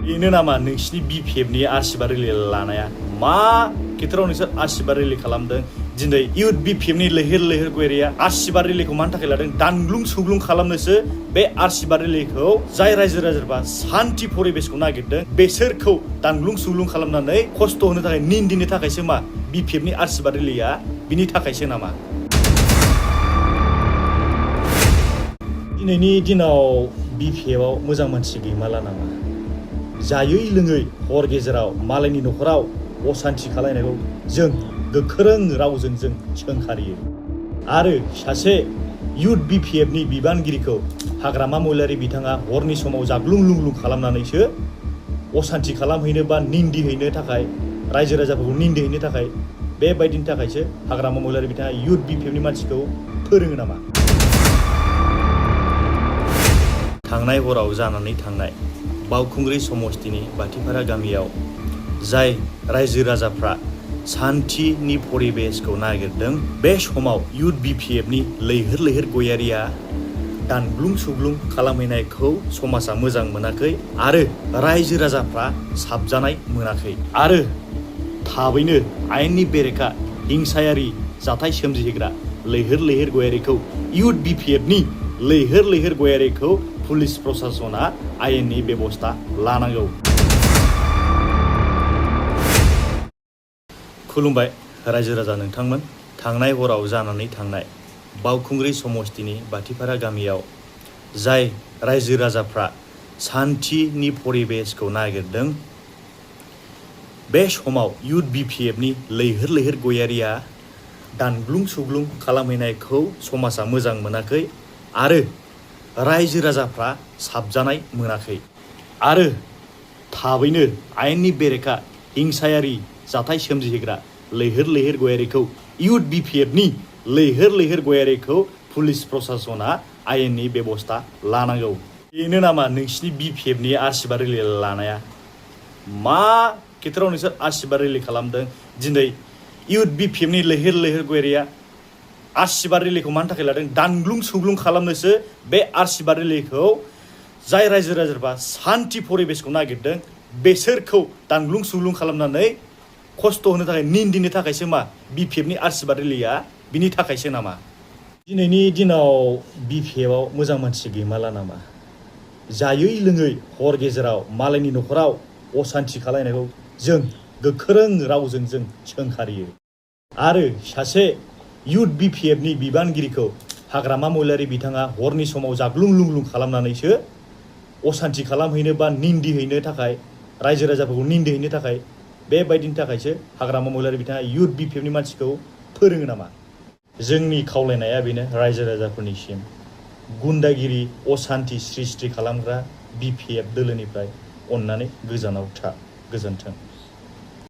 बेनो नामा नोंसिनि BPFनि आरसिबा रिलि लानाया? मा खेथ्रआव नोंसोर आरसिबा रिलि खालामदों? दिनै इउथ BPFनि लैहोर लैहोर गयारिया आरसिबा रिलिखौ मानि थाखाय लादों? दानग्लुं सुग्लुं खालामनोसो बे आरसिबा रिलिखौ जाय रायजो राजाफ्रा सान्थि परिबेसखौ नागिरदों बेसोरखौ दानग्लुं सुग्लुं खालामनानै खस्थ' होनो थाखाय निन्दिनो थाखायसो मा BPFनि आरसिबा रिलिया बिनि थाखायसो नामा? दिनैनि दिनाव BPFआव मोजां मानसि गैमाला नामा? जायै लोङै हर गेजेराव मालायनि न'खराव असान्थि खालायनायखौ जों गोख्रों रावजों जों सोंखारियो आरो सासे इउथ BPFनि बिबानगिरिखौ हाग्रामा महिलारि बिथाङा हरनि समाव जाग्लुं लुंग्लुं खालामनानैसो असान्थि खालामहैनो बा निन्दिहैनो थाखाय रायजो राजाफोरखौ निन्दिहैनो थाखाय बेबायदिनि थाखायसो हाग्रामा महिलारि बिथाङा इउथ BPFनि मानसिखौ फोरोङो नामा? थांनाय हराव जानानै थांनाय बावखुंग्रि समस्तिनि बाथिपारा गामियाव जाय रायजो राजाफ्रा सान्थिनि परिबेसखौ नागिरदों बे समाव इउथ BPFनि लैहोर लैहोर गयारिया दानग्लुं सुग्लुं खालामहैनायखौ समाजा मोजां मोनाखै आरो रायजो राजाफ्रा साबजानाय मोनाखै आरो थाबैनो आयेननि बेरेखा हिंसायारि जाथाय सोमजिहोग्रा लैहोर लैहोर गयारिखौ इउथ BPFनि लैहोर लैहोर गयारिखौ पुलिस प्रशासना आयेननि बेबस्था लानांगौ। खुलुमबाय रायजो राजा नोंथांमोन। थांनाय हराव जानानै थांनाय बावखुंग्रि समस्तिनि बाथिपारा गामियाव जाय रायजो राजाफ्रा सान्थिनि परिबेसखौ नागिरदों बे समाव इउथ BPFनि लैहोर लैहोर गयारिया दानग्लुं सुग्लुं खालामहैनायखौ समाजा मोजां मोनाखै आरो रायजो राजाफ्रा साबजानाय मोनाखै आरो थाबैनो आयेननि बेरेखा हिंसायारि जाथाय सोमजिहोग्रा लैहोर लैहोर गयारिखौ इउथ BPFनि लैहोर लैहोर गयारिखौ पुलिस प्रशासना आयेननि बेबस्था लानांगौ। बेनो नामा नोंसिनि BPFनि आरसिबा रिलि लानाया? मा खेथ्रआव नोंसोर आरसिबा रिलि खालामदों? दिनै इउथ BPFनि लैहोर लैहोर गयारिया आरसिबा रिलिखौ मानि थाखाय लादों? दानग्लुं सुग्लुं खालामनोसो बे आरसिबा रिलिखौ जाय रायजो राजाफ्रा सान्थि परिबेसखौ नागिरदों बेसोरखौ दानग्लुं सुग्लुं खालामनानै खस्थ' होनो थाखाय निन्दिनो थाखायसो मा BPFनि आरसिबा रिलिया बिनि थाखायसो नामा? दिनैनि दिनाव BPFआव मोजां मानसि गैमाला नामा? जायै लोङै हर गेजेराव मालायनि न'खराव असान्थि खालायनायखौ जों गोख्रों रावजों जों सोंखारियो आरो सासे इउथ BPFनि बिबानगिरिखौ हाग्रामा महिलारि बिथाङा हरनि समाव जाग्लुं लुंग्लुं खालामनानैसो असान्थि खालामहैनो बा निन्दिहैनो थाखाय रायजो राजाफोरखौ निन्दिहैनो थाखाय बेबायदिनि थाखायसो हाग्रामा महिलारि बिथाङा इउथ BPFनि मानसिखौ फोरोङो नामा? जोंनि खावलायनाया बेनो रायजो राजाफोरनिसिम गुन्दागिरि असान्थि सृष्टि खालामग्रा BPF दोलोनिफ्राय अननानै गोजानाव था। गोजोन्थों।